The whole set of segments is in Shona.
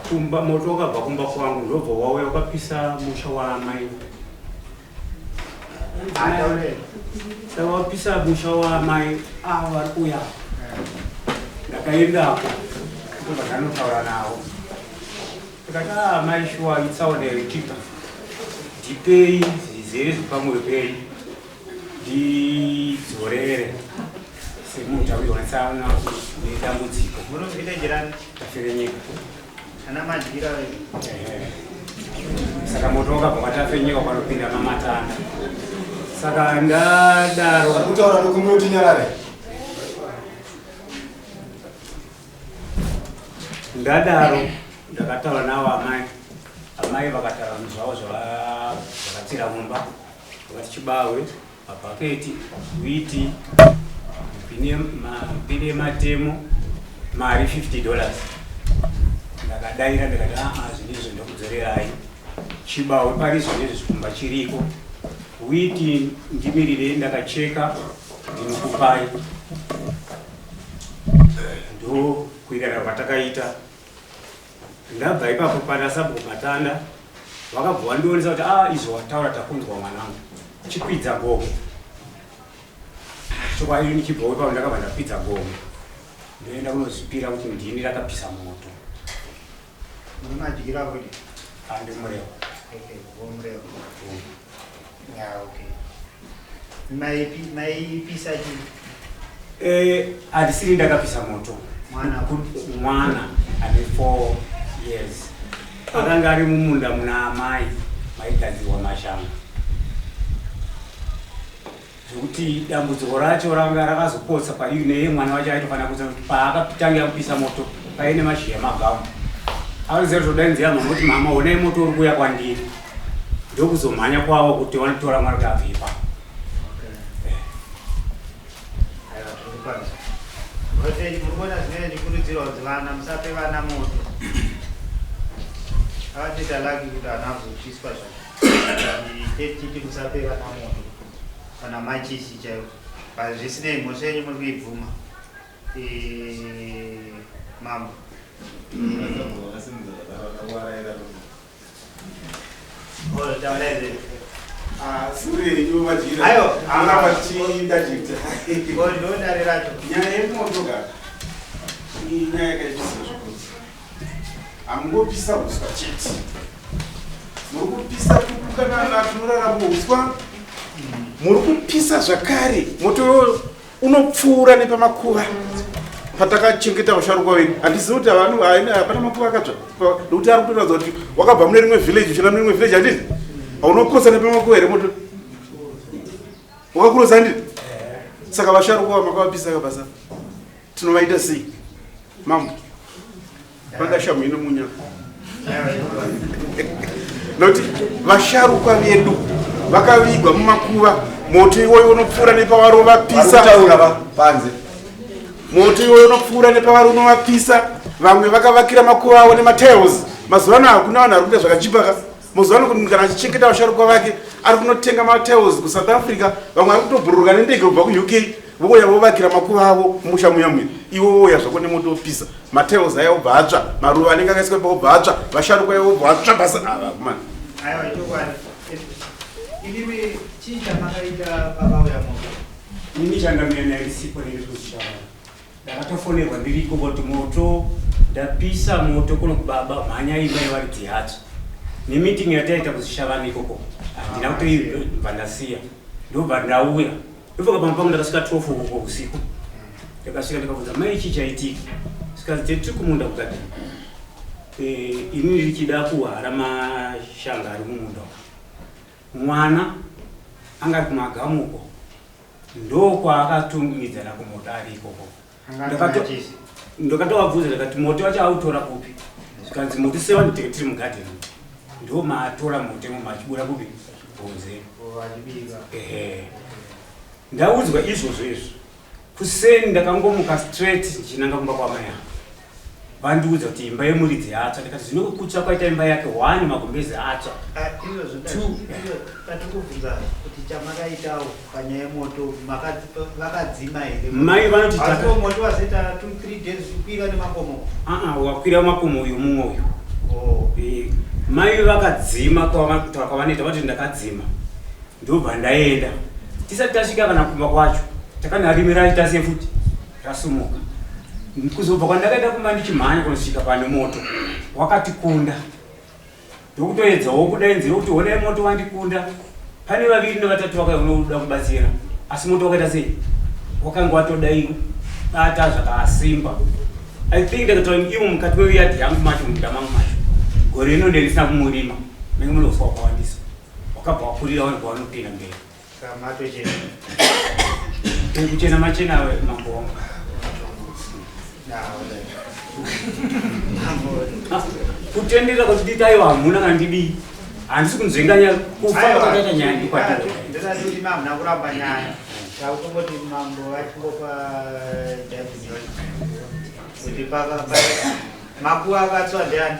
kumba moto wakabva kumba kwangu ndobva wauya wakapisa musha waamai. Saka wapisa musha waamai vari kuuya. Ndakaendapo ndobva ndanotaura navo. Tikati amai shuwa itsaonere chika ndipei zvizere zvepamwoyo penyu ndidzorere semunhu tawirwa netsaona nedambudziko. Tafenyeka. Saka moto wakabva watafenyeka panopinda mamatanda. Saka ndadaro kutaura nokumuri nyarare. Ndadaro ndakataura navo amai. Amai vakataura zvavo zvakatsira mumba. Vakati chibawe, mabhaketi, witi, mpine matemo, mari $50. Ndakadaira ndikati zvinizvo ndokudzorerai. Chibawe parizvo nezvikumba chiriko. Witi ndimirire ndakacheka ndinokupai. Ndo kuirana kwatakaita. Ndabva ipapo pandasabva matanda vakabva vandionesa kuti izvo wataura takunzwa mwanangu. Chikwidza gomo. Chokwadi ndichibva ipapo ndakabva ndakwidza gomo. Ndoenda kunozvipira kuti ndini rakapisa moto. Unajira kuti Andi mureo. Mureo. Maipisa chi? Hadisiri ndakapisa moto. Mwana ane 4 years. Akanga ari mumunda muna amai maigadzirwa mashanga. Zvekuti dambudziko racho ranga rakazopotsa pariri neye mwana wacho aitofanira kuti paakatangira kupisa moto paine mashizha magamu. Akuziva kuti todainzira mama kuti mama onai moto uri kuuya kwandiri. Ndokuzomhanya kwavo kuti vanotora mwana kuti abve ipapo. Murikuona zvimwe zvikurudzirwa kuti vana musape vana moto. Avatoita laki kuti vana vazopiswa chiti musape vana moto kana machisi chaiwo. Zvisinei mhosva yenyu muri kuibvuma. Mama. Suri yo majira. Ayo, angabatinda jita. Ndona reracho. Nyaya yemoto ga. Nyaya yakachisa. Amungopisa uswa chete. Muri kupisa kukana tunorara muuswa. Muri kupisa zvakare. Moto unopfuura nepamakuva. Patakachengeta vasharuka wedu. Handizivi kuti vanhu hapana makuva akatsva. Nokuti ari kutoratidza kuti wakabva mune rimwe village uchienda mune rimwe village handiti? Haunokosa nepamakuva here moto? Wakakurosa handiti? Saka vasharuka makavapisa kabasa. Tinovaita sei? Mambo. Pangashamu ino munya. Nokuti vasharuka vedu vakavigwa mumakuva. Moto iwoyo unopfuura nepavari vapisa. Panze. Moto iwoyo unopfuura nepavari unovapisa. Vamwe vakavakira makuva avo nematails. Mazuva ano hakuna vanhu vari kuita zvakachipaka. Mazuva ano kuti kana achichengeta vasharuka vake ari kunotenga matails kuSouth Africa. Vamwe vari kutobhururuka nendege kubva kuUK. Vouya vovakira makuva avo musha muyamwe. Iwo vouya zvako nemoto wopisa. Matails aya obva atsva. Maruva anenge akaiswa ipapo obva atsva. Vasharuka aya obva atsva basa. Man. Aiwa chokwadi. Iliwe chii chamakaita pakauya moto? Ini changamira risipo nerikushara. Ndakatofonerwa ndiriko kuti moto ndapisa moto kuno kubaba mhanya imwe vari dzihatso. Nemeeting yataita kuzishavana ikoko. Handina kutoibva ndasiya. Ndobva ndauya. Ndobva pamwe ndakasvika 12 uko usiku. Ndakasvika ndikabvunza mai chii chaitika. Zvikazi tiri kumunda kugadheni. Ini ndichida kuhara mashanga ari mumunda. Mwana anga ari kumagamuko. Ndokwaakatungidzana kumoto ari ikoko. Ndakatobvunza ndikati moto wacho autora kupi? Zvikanzi moto sewa tiri mugadheni. Ndo maatora moto machibura kupi? Kunze. Ndaudzwa izvozvo izvo. Kuseni ndakangomuka straight ndichinanga kumba kwamai. vandiudza kuti imba yemuridzi yatsva ndikati zvino kutsa kwaita imba yake 1 magombezi atsva tatikubvunza kuti chamakaitawo panyaya yemoto vakadzima here mai vanoti moto wasita 2-3 days kukwira nemakomo wakwira makomo uyu mumwe uyu mai vakadzima kwavanoita vati ndakadzima ndobva ndaenda tisati tasvika kana kumba kwacho takanharimira tase futi rasumuka kuzobva kwandakaenda kumba ndichimhanya kunosvika pane moto wakatikunda ndokutoedzawo kudainzira kuti honai moto wandikunda pane vaviri nevatatu vakaunoda kubatsira asi moto wakaita sei wakanga watodai bata zvakasimba I think ndakataura ivo mukati meviyadhi yangu macho munda mangu macho gore rino ndendisina kumurima menge munoswa wakawandisa wakabva wakurira vanhu vanopinda mberi kuchena machena mambo wangu kutendera kuti ditaiwa hamuna kandidii handisi kunzvenganya kufamba kwakaita nyaya ndikwatindirati mamuna kuramba nyaya takutongoti mambo achingopa kuti makuva akatswa ndiani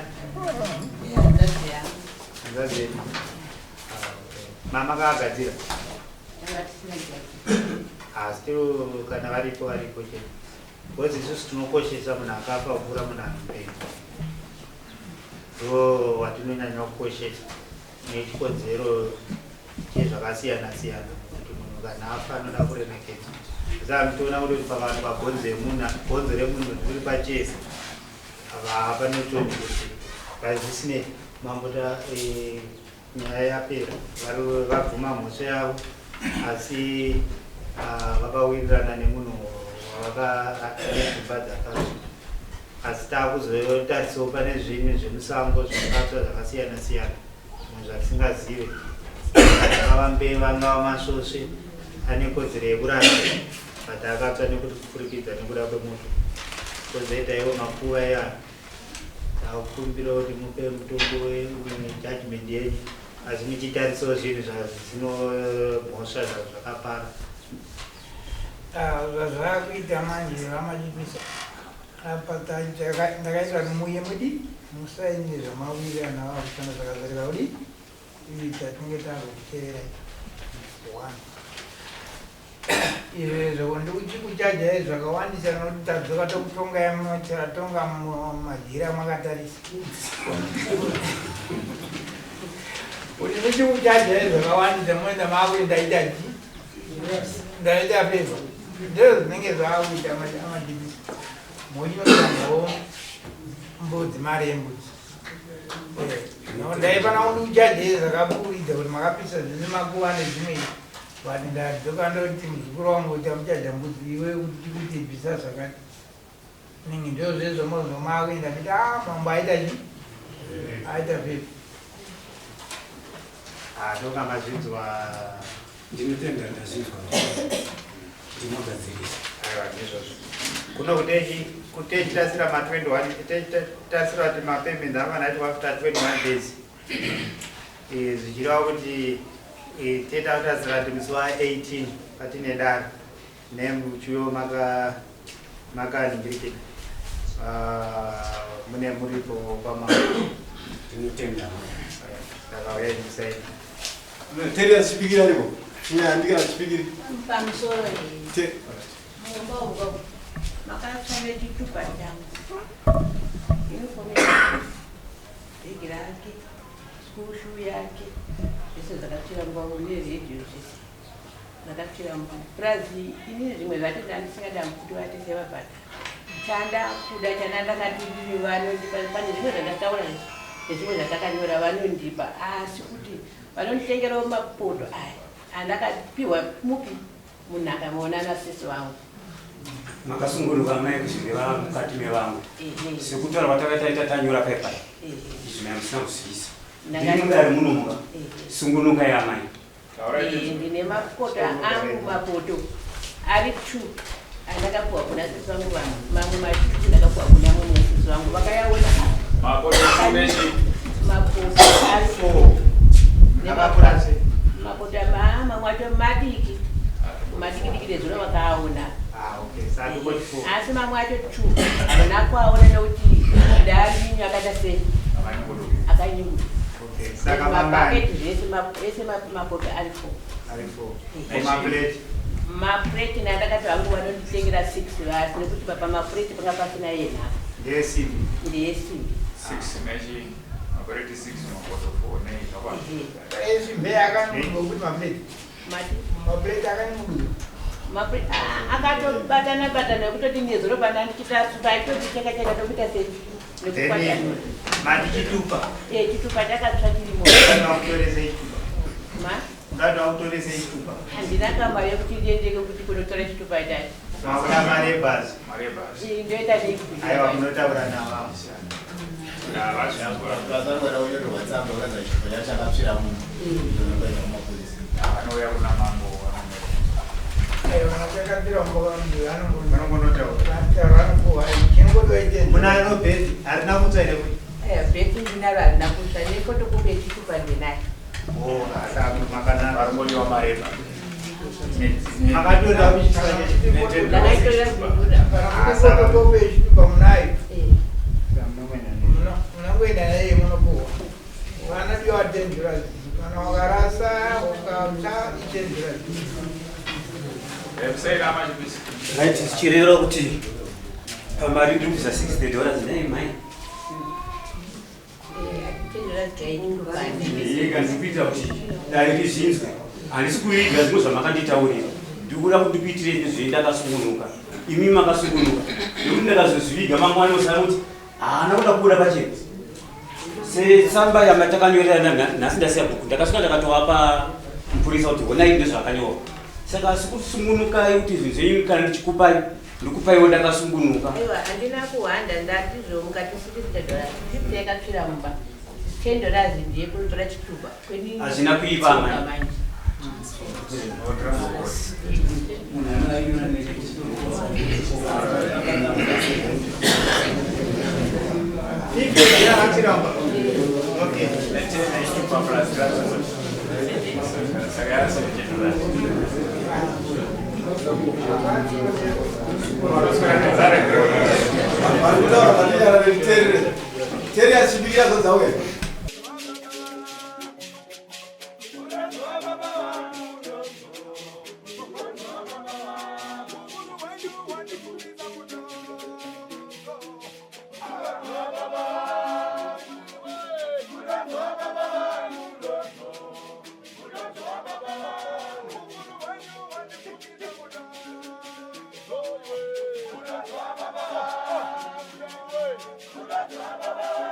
mama kaagadzira asi kana varipo chete because isusu tinokoshesa munhu akafa kupfuura munhu anopenga ndo watinonyanya kukoshesa nechikodzero chezvakasiyana siyana kuti munhu kana afa anoda kuremekedza saka toona kuti pavanhu pabhonzo remunhu riri pachese hapanotoni kuti pazvisinei mambota nyaya yapera vabvuma mhosva yavo asi vakawirirana nemunhu wavakaedzimba dzakazo asi taakuzotarisawo pane zvimwe zvemusango zvinokatswa zvakasiyana siyana munhu zvatisingazive angava mbeva angava masvosve ane kodzero yekuranda but akatswa nekuti kupfurikidza nekuda kwemoto kozoita iwo makuva eanhu takukumbira kuti mupe mutombo judgment yenyu asi muchitarisawo zvinhu zvinomhosva zvakapara zvazvakuita manje vamachipisa apa ndakaiswa nemuye mudi musaini zvamawirirana vava kushanda zvakazarika kudi iita tinenge tangokuteera 1 izvezvo ndikuchaja zvakawandisa nokuti tadzoka tokutonga majira makatarisa kuti ndichikuchaja zvakawandisa moenda makuendaita ji ndaita feva ndizvo zvinenge zvaakuita amadhibisi muchinotangawo mbudzi mari yembudzi ndaifana kuti uchaje zvakaburidza kuti makapisa zvine makuva nezvimwe but ndadzoka ndoti muzukuru wangu kuti amuchaja mbudzi iwe kuti bvisa zvakati ningi ndo zvezvo mozomakuenda kuti mambo aita chi aita feva ndokamazvinzwa ndinotenda ndazvinzwa ndinogadzirisa aiwa ndizvozvo kuno kutechitasira ma21 techitasira kuti mapayment avanati after 21 days zvichireva kuti teta kutasira kuti musi wa18 patine dare nemuchiwo makaningirikira mune muripo kwama ndinotenda takauya imusaini teri achipikira aripo chinyandikana chipikiri pamusoro mumba makatsvame chitupa changu inifomu bhegi rake skushu yake zvese zvakatira mbavo neredio zvese zvakatira mbavo purazi inini zvimwe zvati ndandisingada kuti vatese vabhata chandakuda chanandakatirivi vanondipa pane zvimwe zvandataura nezvimwe zvatakanyora vanondipa asi kuti vanonditengerawo mapoto aya andakapiwa mupi munhaka maona nasisi vangu makasungunuka mai kuzviva mukati mevangu sekutaura watakaitaita tanyora pepa izvi mamusina kuzivisa ndinodari munomuka sungunuka yamai ndine mapoto angu mapoto ari 2 andakapiwa kuna sisi vangu vanhu mamwe matutu ndakapiwa kuna mumwe sisi vangu vakayaona mapoto ari 4 mapoto mamwe mwacho madiki madikidiki nezvino vakaona Okay, saka 44. Asi mamwe acho 2 ana kwaona nokuti ndari nyakata sei akanyungu. Okay, saka mapaketi zvese mapoto ari 4. Ari 4. Maplate. Maplate ndakati vangu vanonditengera 6 vasi nekuti papa maplate panga pasina yena. Ndeyesimbi. Ndeyesimbi. 6 mechi maplate 6 mapoto 4 nei kapapa. Esimbi yakanyungu kuti maplate. Mati Maplate akanyungu. maplate akatobatana kutoti nezuro pana ndichitasuka itocheka tokuita sei. Then mati chitupa. Chitupa chakatsva chirimo. Unotorese chitupa. Ma? Ungada utorese chitupa. Handina kamari yekuti ndiendeke kuti kunotora chitupa chai. Makuda marebhasi. Marebhasi. Ndoita nei? Aiwa munotaura navavo. Ukazarwara unoto WhatsApp ukaza chipo chakapfira munhu. Unoenda kumapolisi. Anouya kuna mambo. Muna robheti harina kutsva here kuti Bheki ndinaro harina kutsva nefotokopi yechitupa ndinayo. makanaka Varongodiwa mareba. makatorera kuchitupa Ndakaitorera kudhura. Fotokopi yechitupa munayo. chechitupa. Munangoenda naye munopuhwa. Vanodiwa dangerous. Kana wakarasa ukatsva idangerous. Website amachipisi. Right, chirero kuti pamari ndikuza $60 nei mai. Yega ndikuita kuti dai rizvinzwe. Handisi kuiga zvimwe zvamakanditaurira. Ndikuda kuti ndikuitire nezve ndakasungunuka. Imi makasungunuka. Nekuti ndakazozviga mamwe anosara kuti haana kuda kubuda pachena. Setsamba yamatakanyorera nhasi ndasiya bhuku ndakasvika ndakatovapa mupurisa kuti honai ndezvakanyorwa. Saka sikusungunukai kuti zvinhu zvenyu kana ndichikupai ndikupaiwo ndakasungunuka. Aiwa handina kuhanda ndatizvomuka $50 yakapfira mumba. $10 ndiye kunotora chitupa. Hazvina kuipa mai. yakachiramba. Okay. Terry asibikira zodzawe. Baba.